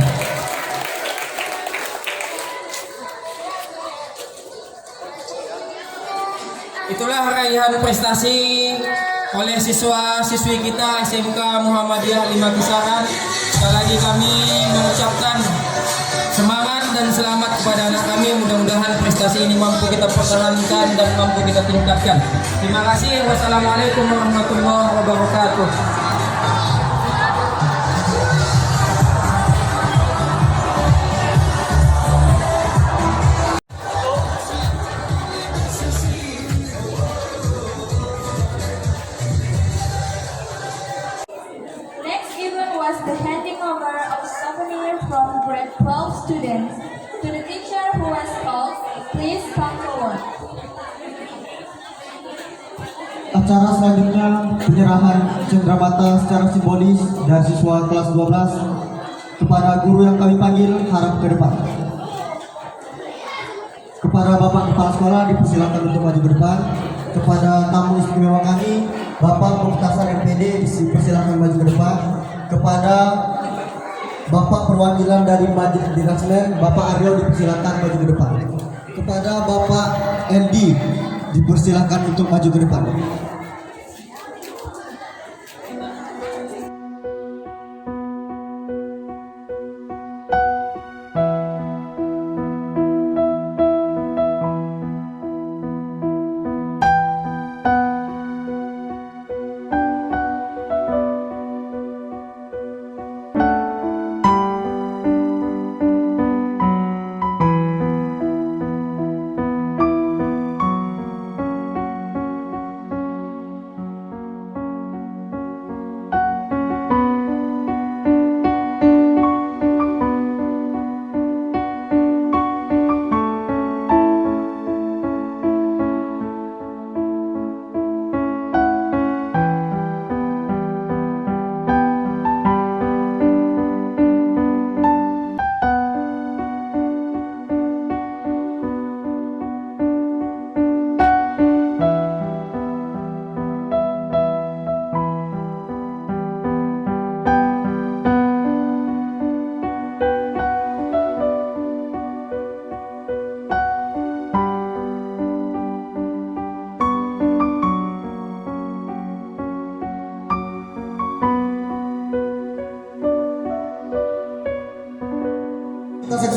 Itulah raihan prestasi oleh siswa-siswi kita SMK Muhammadiyah 5 Kisaran. Sekali lagi kami mengucapkan semangat dan selamat kepada anak kami. Mudah-mudahan prestasi ini mampu kita pertahankan dan mampu kita tingkatkan. Terima kasih. Wassalamualaikum warahmatullahi wabarakatuh. Next event was the handing over of souvenir from grade 12 students to the teacher who was called. Please come forward. Acara selanjutnya penyerahan cenderamata secara simbolis dari siswa kelas 12 kepada guru yang kami panggil harap ke depan. Kepada Bapak Kepala Sekolah dipersilakan untuk maju ke depan. Kepada tamu istimewa kami Bapak Muktasar MPD dipersilakan maju ke depan. Kepada Bapak perwakilan dari Majelis Dikdasmen Bapak Aryo dipersilakan maju ke depan. Kepada Bapak LD dipersilakan untuk maju ke depan.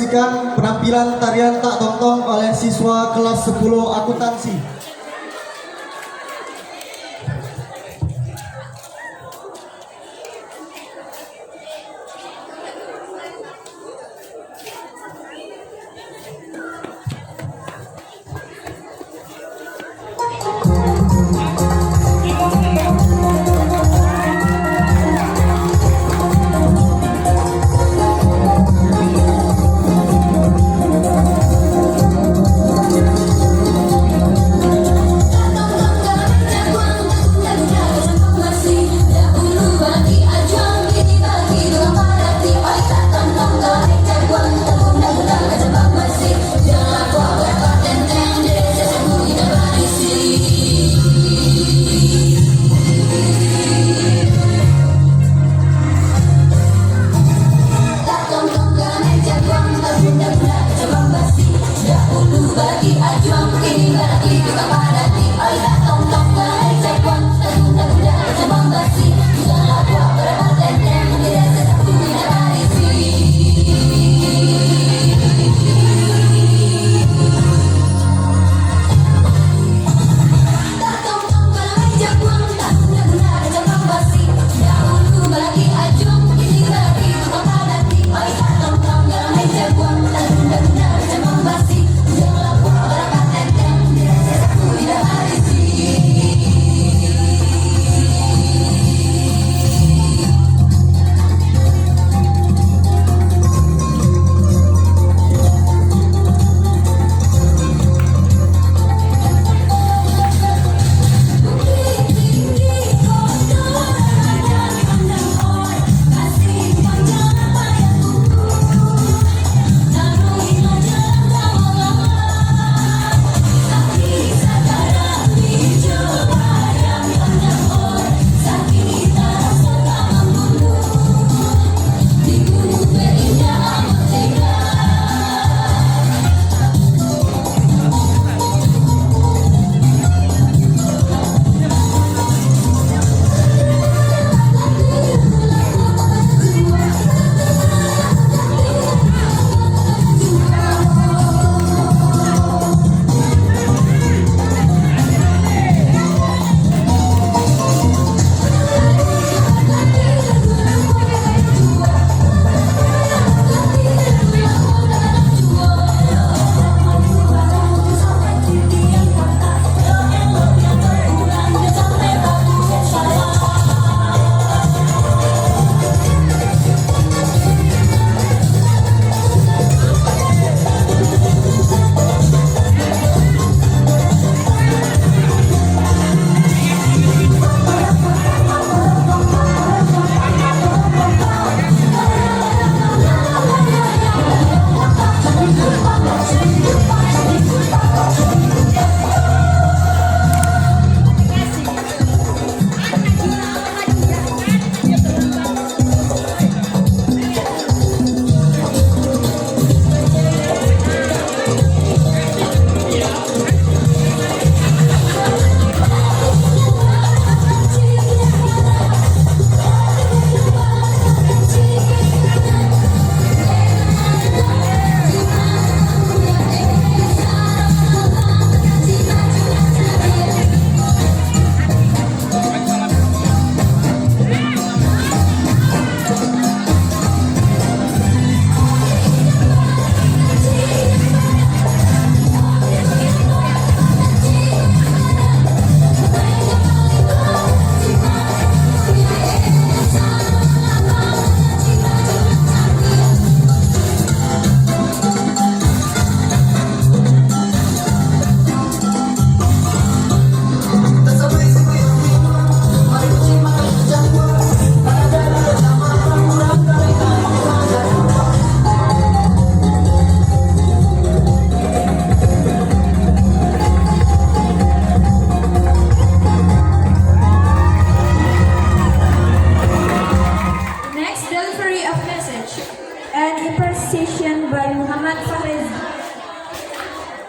menyaksikan penampilan tarian tak tong-tong oleh siswa kelas 10 akuntansi.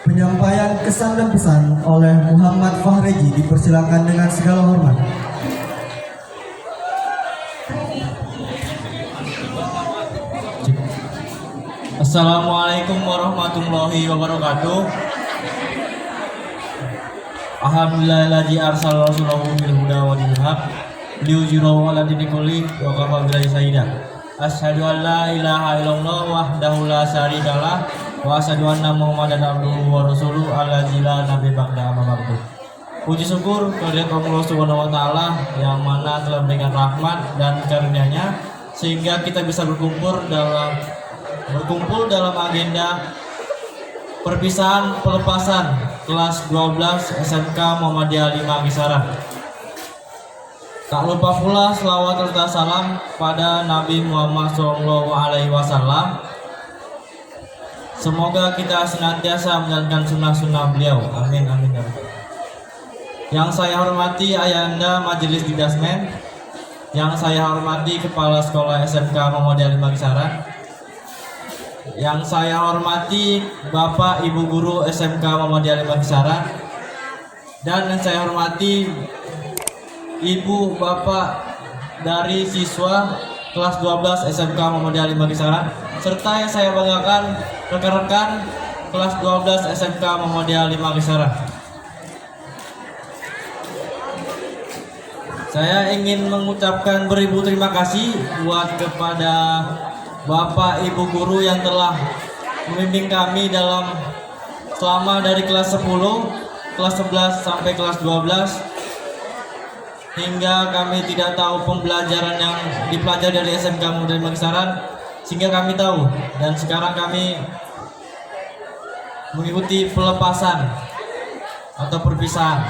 Penyampaian kesan dan pesan oleh Muhammad Fahreji dipersilakan dengan segala hormat. Assalamualaikum warahmatullahi wabarakatuh. Alhamdulillahilladzi arsala rasulahu bil huda wa dinil haq liyuzhirahu 'ala dini kulli wa kafa billahi shahida. Asyhadu an la ilaha illallah wahdahu la syarikalah wa asyhadu anna Muhammadan abduhu wa rasuluhu allazi la nabiyya ba'da amma ba'du. Puji syukur kehadirat Allah Subhanahu wa taala yang mana telah memberikan rahmat dan karunia-Nya sehingga kita bisa berkumpul dalam agenda perpisahan pelepasan kelas 12 SMK Muhammadiyah 5 Kisaran. Tak lupa pula selawat serta salam pada Nabi Muhammad SAW. Semoga kita senantiasa menjalankan sunnah-sunnah beliau. Amin amin ya rabbal. Yang saya hormati Ayahanda Majelis Didasmen, yang saya hormati Kepala Sekolah SMK Muhammadiyah 5 Kisaran, yang saya hormati Bapak Ibu Guru SMK Muhammadiyah 5 Kisaran, dan yang saya hormati Ibu Bapak dari siswa kelas 12 SMK Muhammadiyah 5 Kisaran, serta yang saya banggakan rekan-rekan kelas 12 SMK Muhammadiyah 5 Kisaran. Saya ingin mengucapkan beribu terima kasih buat kepada Bapak Ibu Guru yang telah membimbing kami selama dari kelas 10, kelas 11 sampai kelas 12 hingga kami tidak tahu pembelajaran yang dipelajari dari SMK Muhammadiyah 5 Kisaran sehingga kami tahu, dan sekarang kami mengikuti pelepasan atau perpisahan.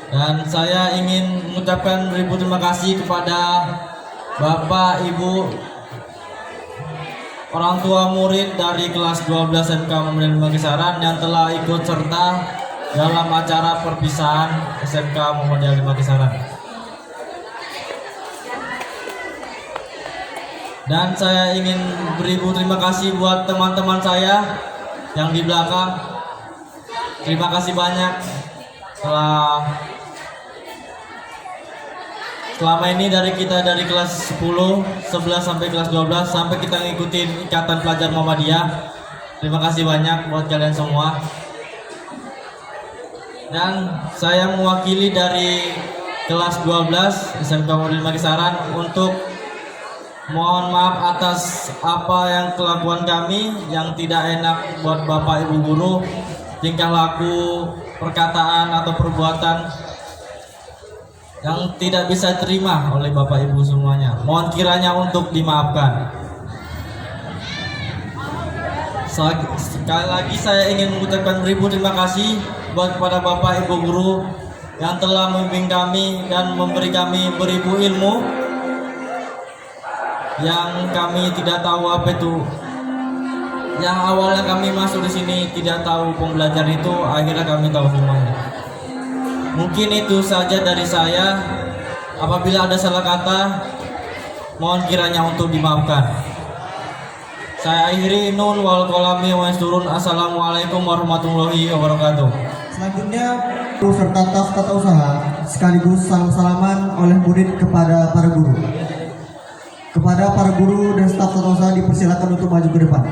Dan saya ingin mengucapkan beribu terima kasih kepada Bapak, Ibu, orang tua murid dari kelas 12 SMK Muhammadiyah 5 Kisaran yang telah ikut serta dalam acara perpisahan SMK Muhammadiyah 5 Kisaran. Dan saya ingin beribu terima kasih buat teman-teman saya yang di belakang. Terima kasih banyak selama ini dari kelas 10, 11 sampai kelas 12 sampai kita ngikutin Ikatan Pelajar Muhammadiyah. Terima kasih banyak buat kalian semua. Dan saya mewakili dari kelas 12 SMK Muhammadiyah 5 Kisaran untuk mohon maaf atas apa yang kelakuan kami yang tidak enak buat Bapak Ibu Guru, tingkah laku, perkataan atau perbuatan yang tidak bisa terima oleh Bapak Ibu semuanya. Mohon kiranya untuk dimaafkan. Sekali lagi saya ingin mengucapkan beribu terima kasih buat kepada Bapak Ibu Guru yang telah membimbing kami dan memberi kami beribu ilmu yang kami tidak tahu apa itu. Yang awalnya kami masuk di sini tidak tahu pembelajaran itu, akhirnya kami tahu semuanya. Mungkin itu saja dari saya. Apabila ada salah kata, mohon kiranya untuk dimaafkan. Saya akhiri nun wal qalami wa yasturun. Assalamualaikum warahmatullahi wabarakatuh. Selanjutnya, serta tas tata usaha sekaligus salam-salaman oleh murid kepada para guru. Kepada para guru dan staf tata usaha dipersilakan untuk maju ke depan.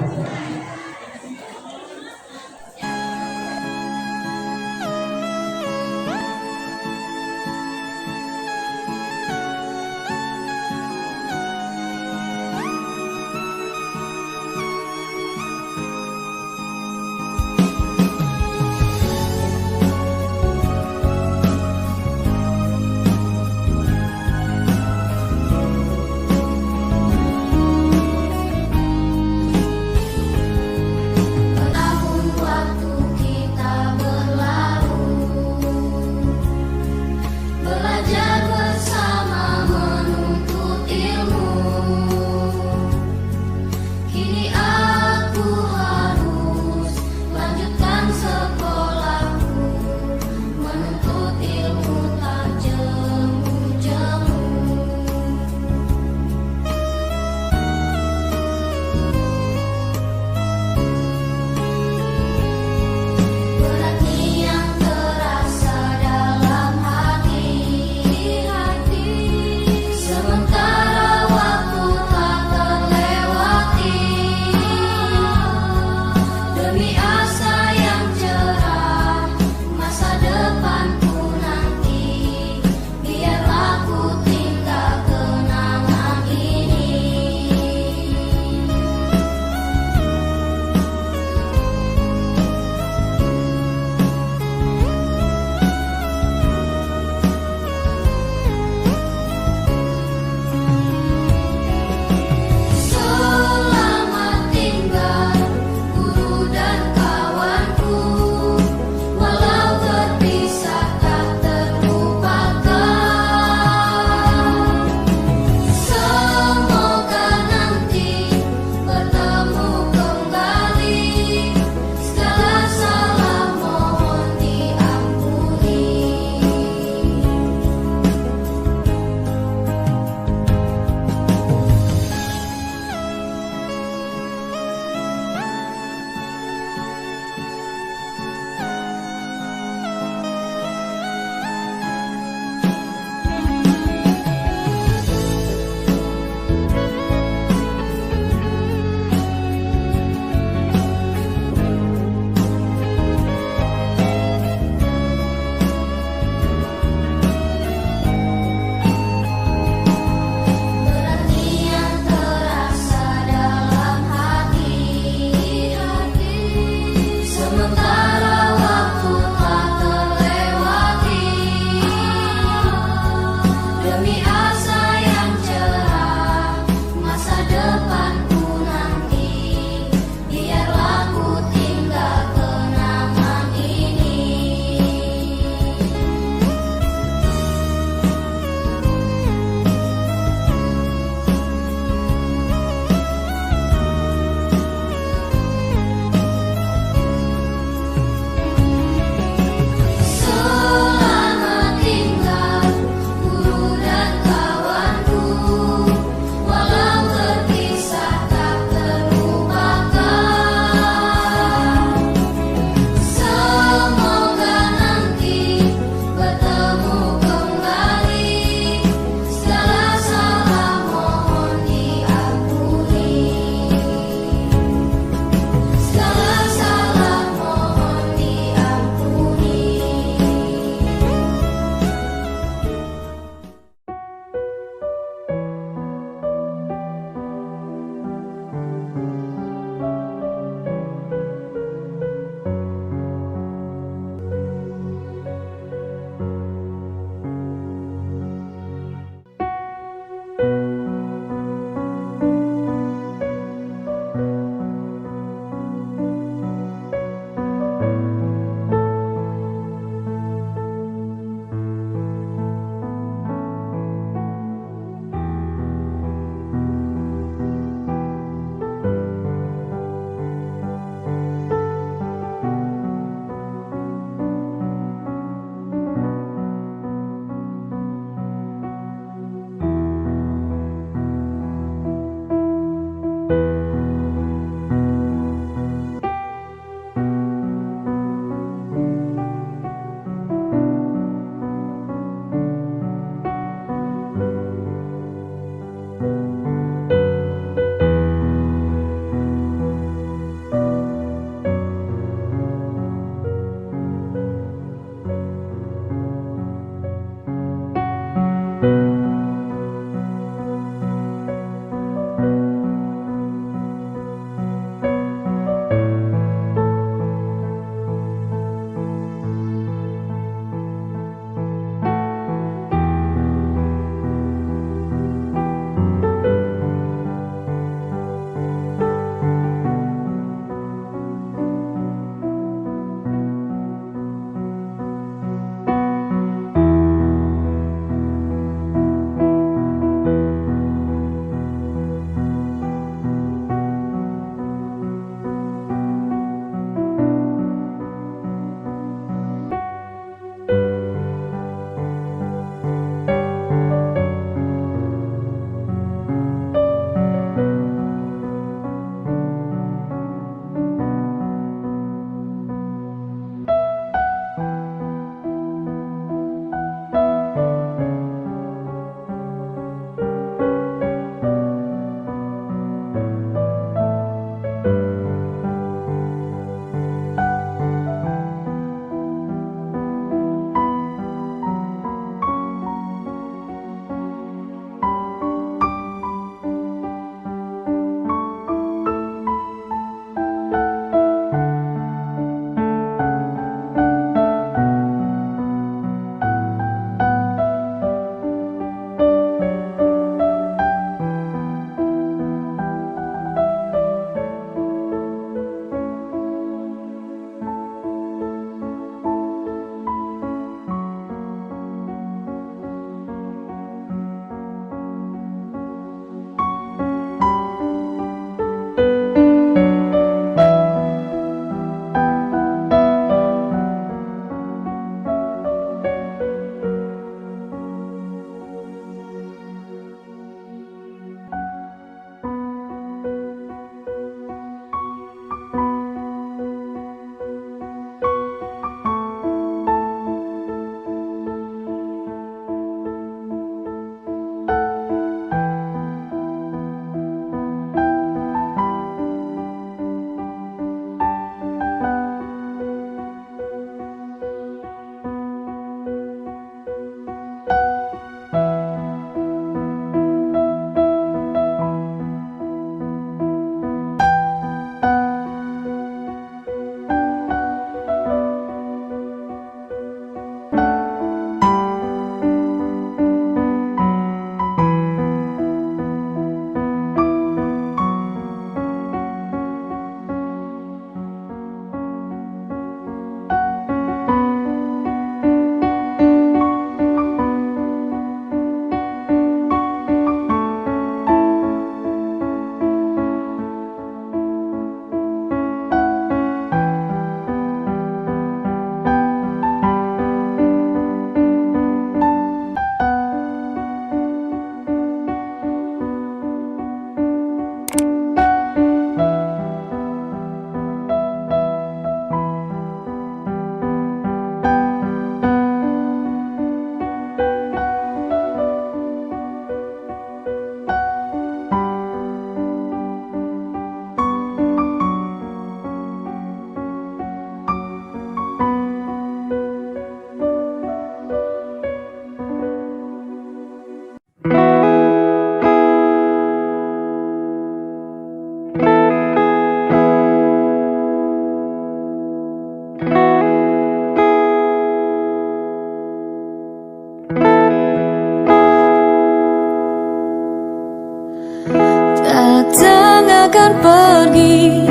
akan pergi,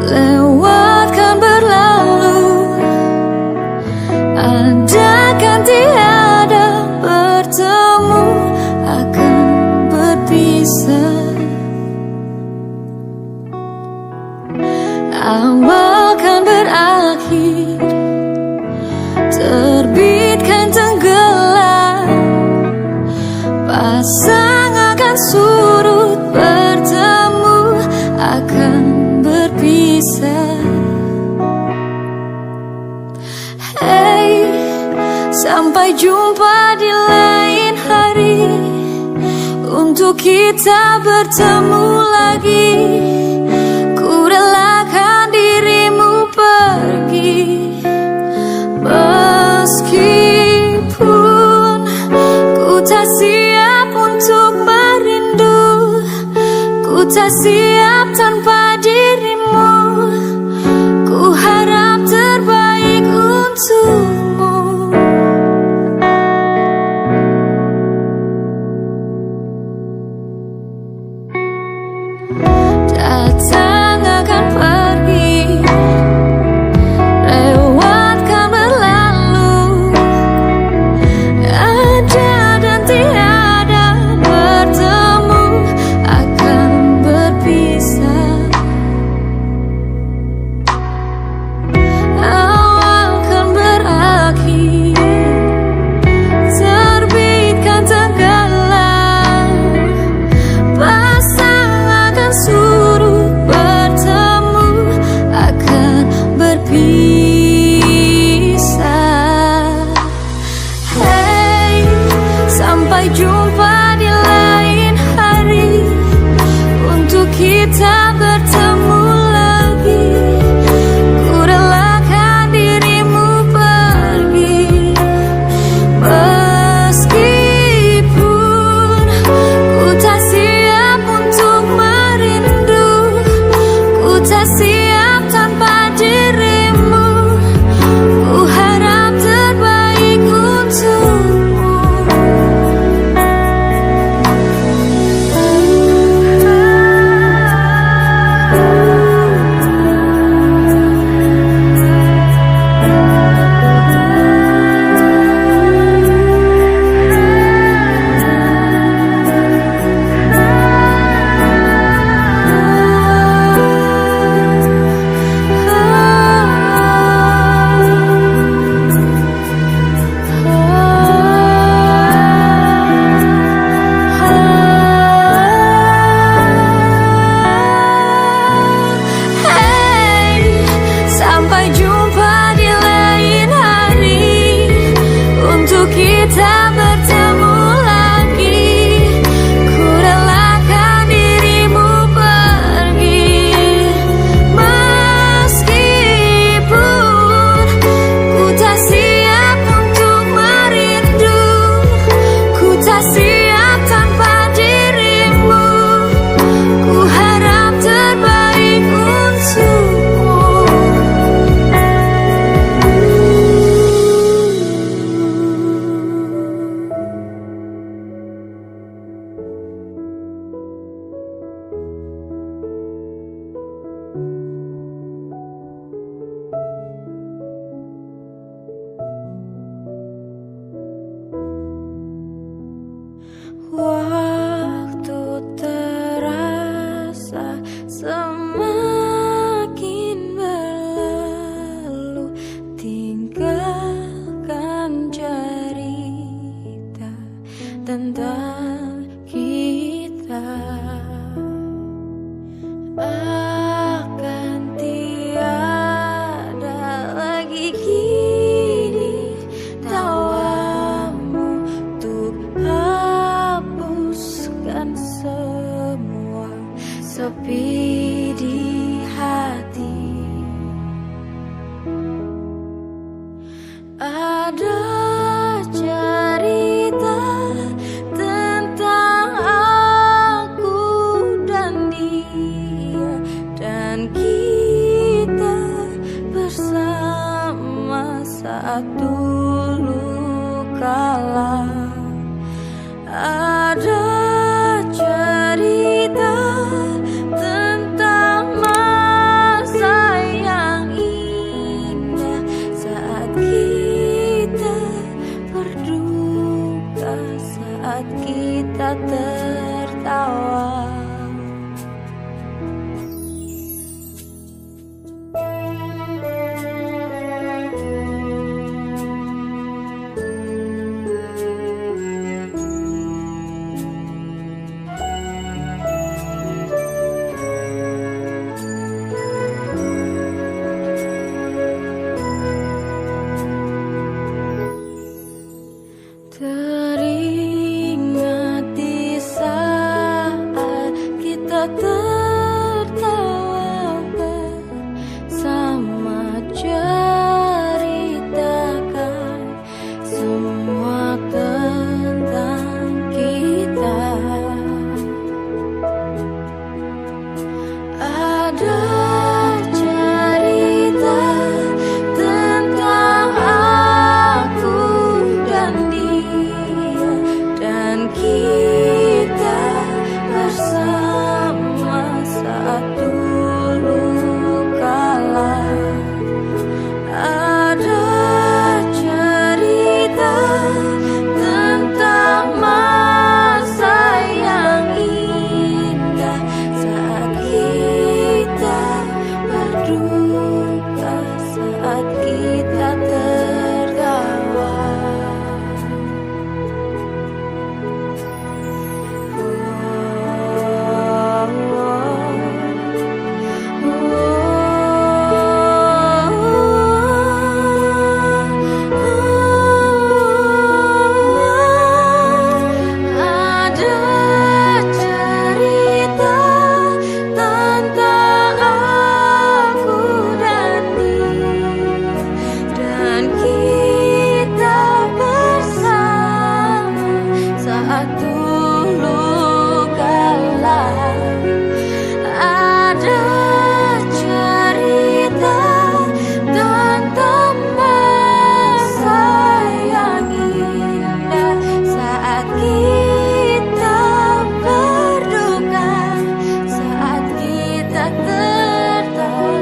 lewatkan berlalu, adakan tiada bertemu, akan berpisah. Awal kan berakhir, terbitkan tenggelam, pasang akan surut, bertemu akan berpisah. Hey, sampai jumpa di lain hari, untuk kita bertemu lagi. Ku relakan dirimu pergi, meskipun ku tak siap untuk merindu, ku tak siap tanpa dirimu. Ku harap terbaik untukmu. Datang akan pergi, lewatkan berlalu, ada dan tiada bertemu, akan berpisah. Awal kan berakhir, terbitkan tenggelam, pasang akan surut, bertemu akan berpisah. Hey, sampai jumpa di lain hari, untuk kita bertemu lagi. Ku relakan dirimu pergi, meskipun ku tak siap untuk merindu, ku tak siap tanpa dirimu. Ku harap terbaik untukmu. Hey, sampai jumpa di lain hari, untuk kita bertemu lagi. Ku relakan dirimu pergi, meskipun ku tak siap untuk merindu, ku tak siap tanpa dirimu. Ku harap terbaik untukmu. Waktu terasa semakin berlalu, tinggalkan cerita tentang kita. Akan tiada lagi kini tawamu untuk hapuskan semua sepi di hati. Ada cerita tentang aku kita tertawa. Teringat di saat kita tertawa bersama, ceritakan semua tentang kita. Ada cerita tentang aku dan dia, dan kita bersama saat dulu kala. Ada cerita tentang masa yang indah saat kita berduka, saat kita tertawa. Ada cerita tentang aku dan dia, dan kita bersama saat dulu kala. Ada cerita tentang masa yang indah saat kita berduka, saat kita tertawa.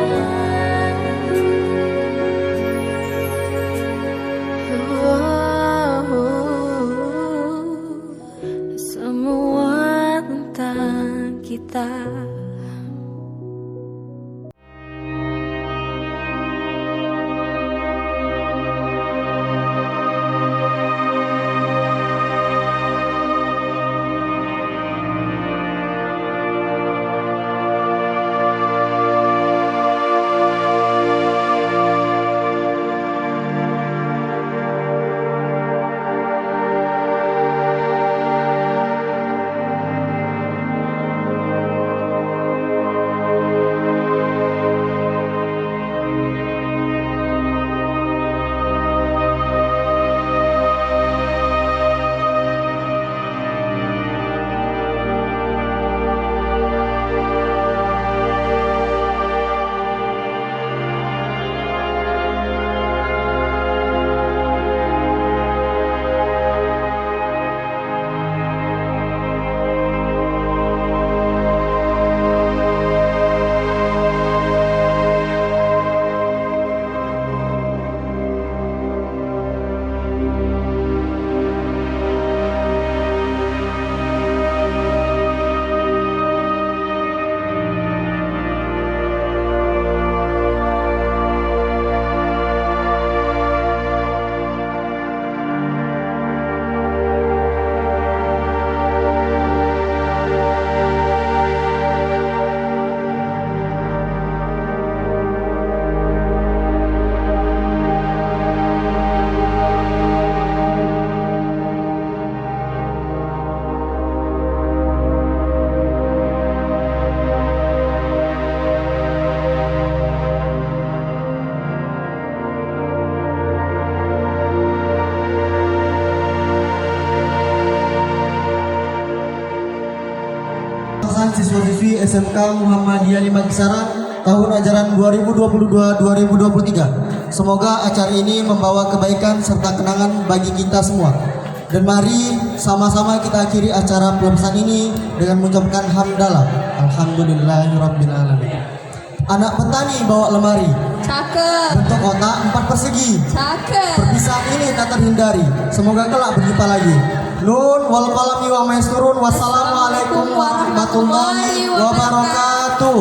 Semua tentang kita. Siswa-siswi SMK Muhammadiyah 5 Kisaran tahun ajaran 2022-2023. Semoga acara ini membawa kebaikan serta kenangan bagi kita semua. Dan mari sama-sama kita akhiri acara pelepasan ini dengan mengucapkan hamdalah. Alhamdulillahirrabbilalamin. Anak petani bawa lemari. Cakep. Bentuk kotak 4 persegi. Cakep. Perpisahan ini tak terhindari. Semoga kelak berjumpa lagi. Nun wal qalami wa ma yasturun. Wassalamualaikum warahmatullahi wabarakatuh.